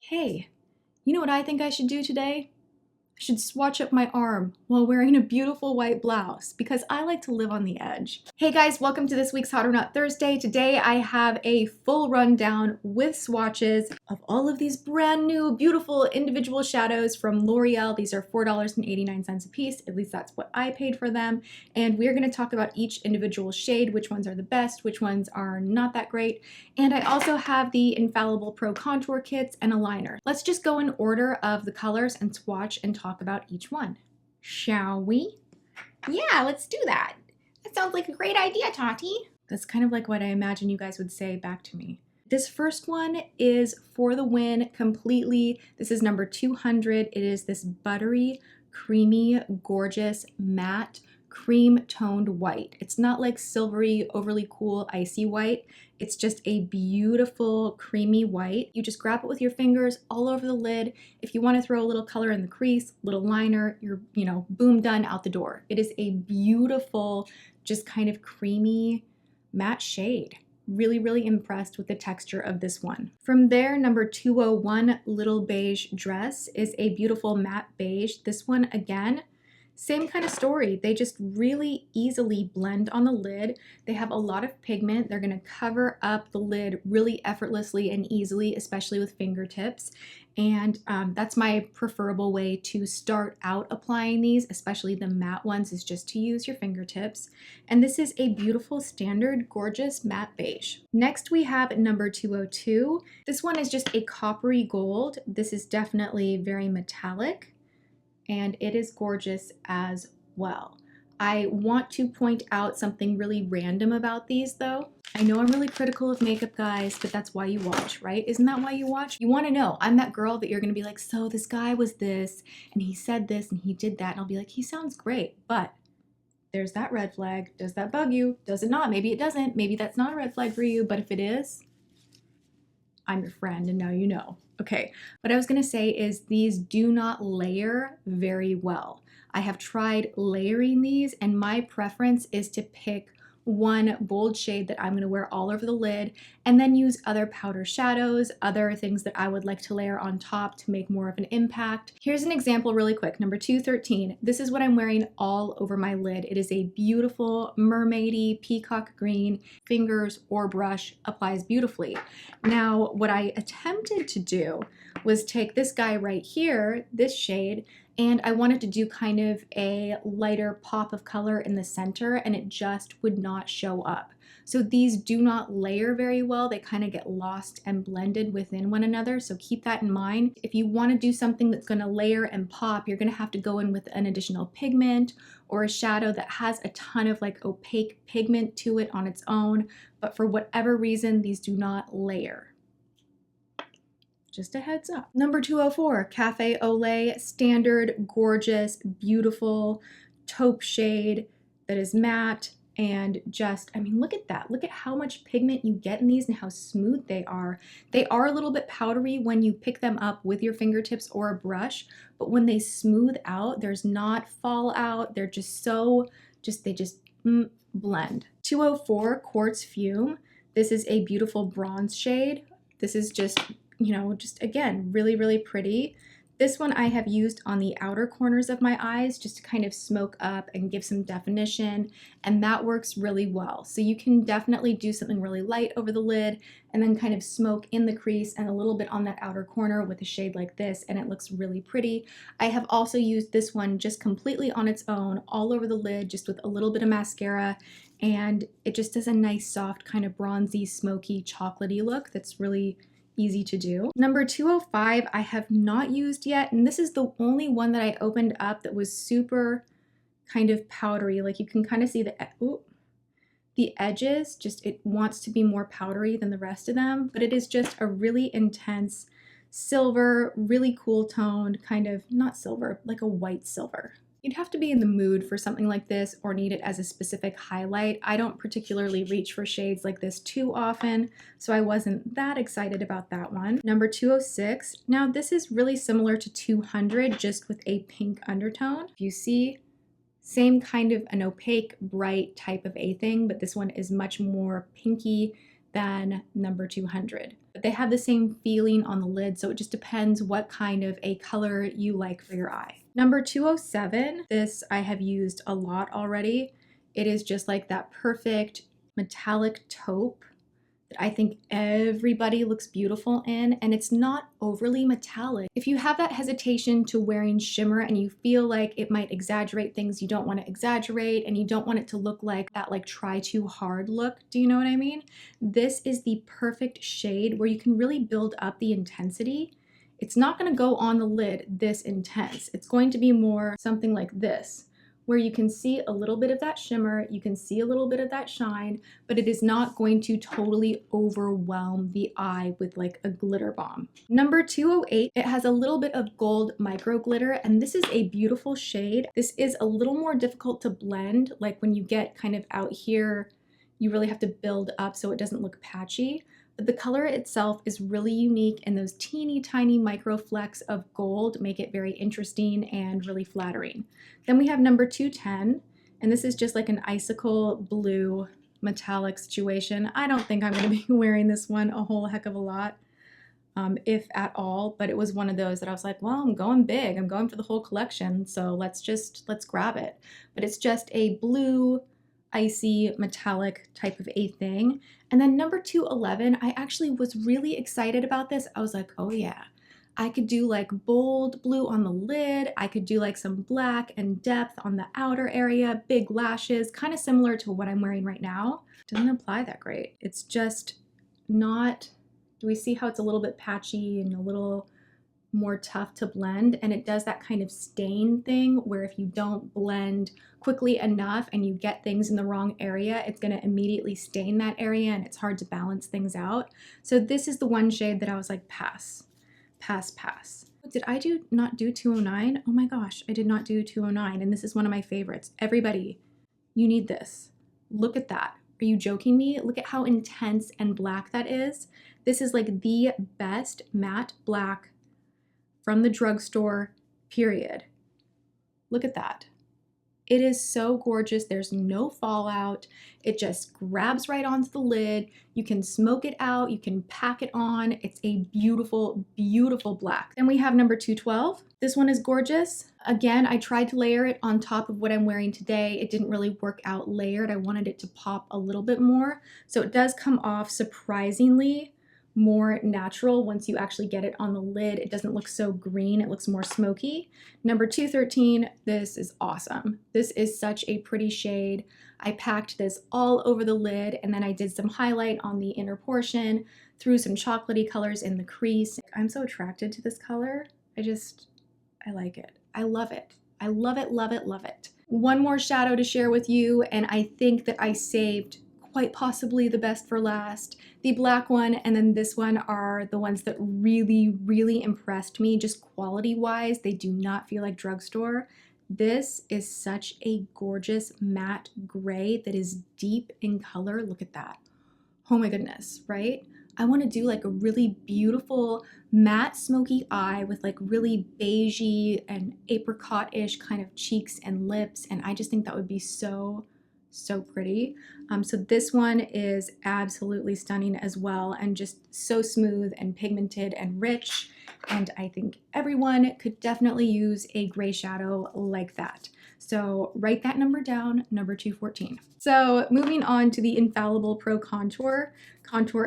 Hey, you know what I think I should do today? I should swatch up my arm while wearing a beautiful white blouse because I like to live on the edge. Hey guys, welcome to this week's Hot or Not Thursday. Today I have a full rundown with swatches of all of these brand new beautiful individual shadows from L'Oreal. These are $4.89 a piece, at least that's what I paid for them. And we're going to talk about each individual shade, which ones are the best, which ones are not that great. And I also have the Infallible Pro Contour Kits and a liner. Let's just go in order of the colors and swatch and talk about each one. Shall we? Yeah, let's do that. That sounds like a great idea, Tati. That's kind of like what I imagine you guys would say back to me. This first one is For the Win completely. This is number 200. It is this buttery, creamy, gorgeous, matte, cream toned white. It's not like silvery, overly cool, icy white. It's just a beautiful, creamy white. You just grab it with your fingers all over the lid. If you want to throw a little color in the crease, little liner, you're, boom, done, out the door. It is a beautiful, just kind of creamy, matte shade. Really, really impressed with the texture of this one. From there, number 201, Little Beige Dress, is a beautiful matte beige. This one, again, same kind of story. They just really easily blend on the lid. They have a lot of pigment. They're gonna cover up the lid really effortlessly and easily, especially with fingertips. And that's my preferable way to start out applying these, especially the matte ones, is just to use your fingertips. And this is a beautiful, standard, gorgeous matte beige. Next, we have number 202. This one is just a coppery gold. This is definitely very metallic, and it is gorgeous as well. I want to point out something really random about these though. I know I'm really critical of makeup, guys, but that's why you watch, right? Isn't that why you watch? You want to know. I'm that girl that you're going to be like, so this guy was this, and he said this, and he did that, and I'll be like, he sounds great, but there's that red flag. Does that bug you? Does it not? Maybe it doesn't. Maybe that's not a red flag for you, but if it is, I'm your friend and now you know. Okay, what I was gonna say is these do not layer very well. I have tried layering these and my preference is to pick one bold shade that I'm gonna wear all over the lid and then use other powder shadows, other things that I would like to layer on top to make more of an impact. Here's an example really quick, number 213. This is what I'm wearing all over my lid. It is a beautiful mermaidy peacock green. Fingers or brush applies beautifully. Now, what I attempted to do was take this guy right here, this shade, and I wanted to do kind of a lighter pop of color in the center, and it just would not show up. So these do not layer very well. They kind of get lost and blended within one another. So keep that in mind. If you want to do something that's going to layer and pop, you're going to have to go in with an additional pigment or a shadow that has a ton of like opaque pigment to it on its own. But for whatever reason, these do not layer. Just a heads up. Number 204, Cafe au Lait, standard, gorgeous, beautiful taupe shade that is matte and just, I mean, look at that. Look at how much pigment you get in these and how smooth they are. They are a little bit powdery when you pick them up with your fingertips or a brush, but when they smooth out, there's not fallout. They're just so, they just blend. 204, Quartz Fume. This is a beautiful bronze shade. This is just, just again, really, really pretty. This one I have used on the outer corners of my eyes just to kind of smoke up and give some definition, and that works really well. So you can definitely do something really light over the lid and then kind of smoke in the crease and a little bit on that outer corner with a shade like this, and it looks really pretty. I have also used this one just completely on its own, all over the lid, just with a little bit of mascara, and it just does a nice, soft, kind of bronzy, smoky, chocolatey look that's really easy to do. Number 205 I have not used yet, and this is the only one that I opened up that was super kind of powdery. Like you can kind of see the edges, just it wants to be more powdery than the rest of them, but it is just a really intense silver, really cool toned, kind of, not silver, like a white silver. You'd have to be in the mood for something like this or need it as a specific highlight. I don't particularly reach for shades like this too often, so I wasn't that excited about that one. Number 206. Now this is really similar to 200, just with a pink undertone. If you see, same kind of an opaque, bright type of a thing, but this one is much more pinky than number 200. But they have the same feeling on the lid, so it just depends what kind of a color you like for your eye. Number 207, this I have used a lot already. It is just like that perfect metallic taupe that I think everybody looks beautiful in, and it's not overly metallic. If you have that hesitation to wearing shimmer and you feel like it might exaggerate things you don't want to exaggerate, and you don't want it to look like that like try too hard look, do you know what I mean? This is the perfect shade where you can really build up the intensity. It's not going to go on the lid this intense. It's going to be more something like this, where you can see a little bit of that shimmer, you can see a little bit of that shine, but it is not going to totally overwhelm the eye with like a glitter bomb. Number 208, it has a little bit of gold micro glitter, and this is a beautiful shade. This is a little more difficult to blend, like when you get kind of out here, you really have to build up so it doesn't look patchy. But the color itself is really unique, and those teeny tiny micro flecks of gold make it very interesting and really flattering. Then we have number 210, and this is just like an icicle blue metallic situation. I don't think I'm going to be wearing this one a whole heck of a lot, if at all, but it was one of those that I was like, well, I'm going big, I'm going for the whole collection, so let's grab it. But it's just a blue icy metallic type of a thing. And then number 211, I actually was really excited about this. I was like, oh yeah, I could do like bold blue on the lid. I could do like some black and depth on the outer area, big lashes, kind of similar to what I'm wearing right now. Doesn't apply that great. It's just not, do we see how it's a little bit patchy and a little more tough to blend? And it does that kind of stain thing where if you don't blend quickly enough and you get things in the wrong area, it's going to immediately stain that area and it's hard to balance things out. So this is the one shade that I was like, pass, pass, pass. Did I not do 209? Oh my gosh, I did not do 209, and this is one of my favorites. Everybody, you need this. Look at that. Are you joking me? Look at how intense and black that is. This is like the best matte black from the drugstore, period. Look at that. It is so gorgeous. There's no fallout. It just grabs right onto the lid. You can smoke it out. You can pack it on. It's a beautiful, beautiful black. Then we have number 212. This one is gorgeous. Again, I tried to layer it on top of what I'm wearing today. It didn't really work out layered. I wanted it to pop a little bit more. So it does come off surprisingly more natural once you actually get it on the lid. It doesn't look so green, it looks more smoky. Number 213, this is awesome. This is such a pretty shade. I packed this all over the lid, and then I did some highlight on the inner portion, threw some chocolatey colors in the crease. I'm so attracted to this color. I like it. I love it. I love it, love it, love it. One more shadow to share with you, and I think that I saved quite possibly the best for last. The black one and then this one are the ones that really, really impressed me just quality-wise. They do not feel like drugstore. This is such a gorgeous matte gray that is deep in color. Look at that. Oh my goodness, right? I want to do like a really beautiful matte smoky eye with like really beigey and apricot-ish kind of cheeks and lips, and I just think that would be so pretty. So this one is absolutely stunning as well, and just so smooth and pigmented and rich, and I think everyone could definitely use a gray shadow like that. So write that number down, number 214. So moving on to the Infallible Pro Contour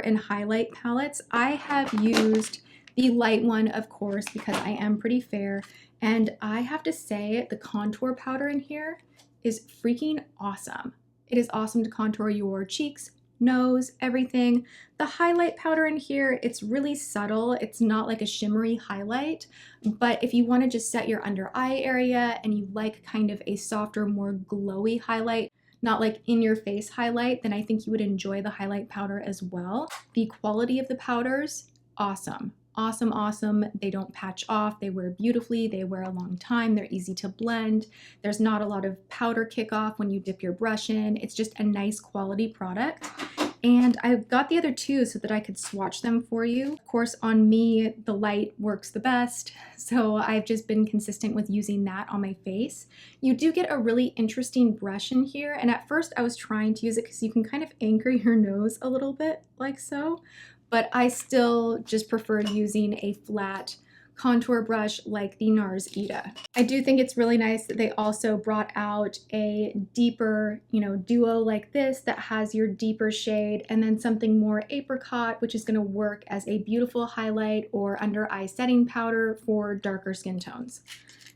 and Highlight palettes. I have used the light one, of course, because I am pretty fair, and I have to say the contour powder in here is freaking awesome. It is awesome to contour your cheeks, nose, everything. The highlight powder in here, it's really subtle. It's not like a shimmery highlight, but if you want to just set your under eye area and you like kind of a softer, more glowy highlight, not like in your face highlight, then I think you would enjoy the highlight powder as well. The quality of the powders, awesome. Awesome, awesome. They don't patch off. They wear beautifully. They wear a long time. They're easy to blend. There's not a lot of powder kick off when you dip your brush in. It's just a nice quality product. And I got the other two so that I could swatch them for you. Of course, on me, the light works the best, so I've just been consistent with using that on my face. You do get a really interesting brush in here, and at first I was trying to use it because you can kind of anchor your nose a little bit like so, but I still just preferred using a flat contour brush like the NARS Ita. I do think it's really nice that they also brought out a deeper, duo like this that has your deeper shade, and then something more apricot, which is going to work as a beautiful highlight or under eye setting powder for darker skin tones.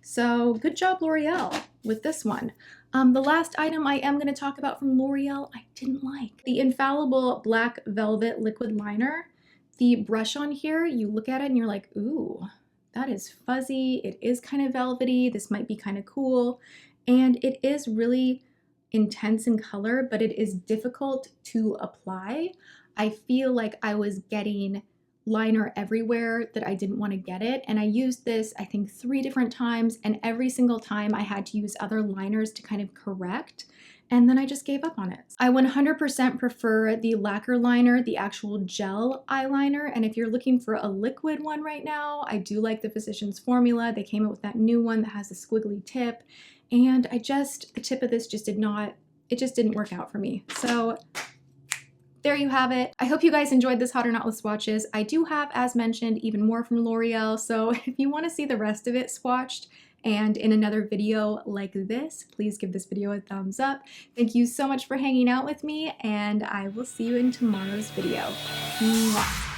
So good job, L'Oreal, with this one. The last item I am going to talk about from L'Oreal I didn't like. The Infallible Black Velvet Liquid Liner. The brush on here, you look at it and you're like, ooh, that is fuzzy. It is kind of velvety. This might be kind of cool. And it is really intense in color, but it is difficult to apply. I feel like I was getting liner everywhere that I didn't want to get it. And I used this, I think, 3 different times. And every single time I had to use other liners to kind of correct. And then I just gave up on it. I 100% prefer the lacquer liner, the actual gel eyeliner. And if you're looking for a liquid one right now, I do like the Physicians Formula. They came out with that new one that has a squiggly tip. And the tip of this just didn't work out for me. So there you have it. I hope you guys enjoyed this Hot or Not List swatches. I do have, as mentioned, even more from L'Oreal. So if you want to see the rest of it swatched, and in another video like this, please give this video a thumbs up. Thank you so much for hanging out with me, and I will see you in tomorrow's video. Mwah.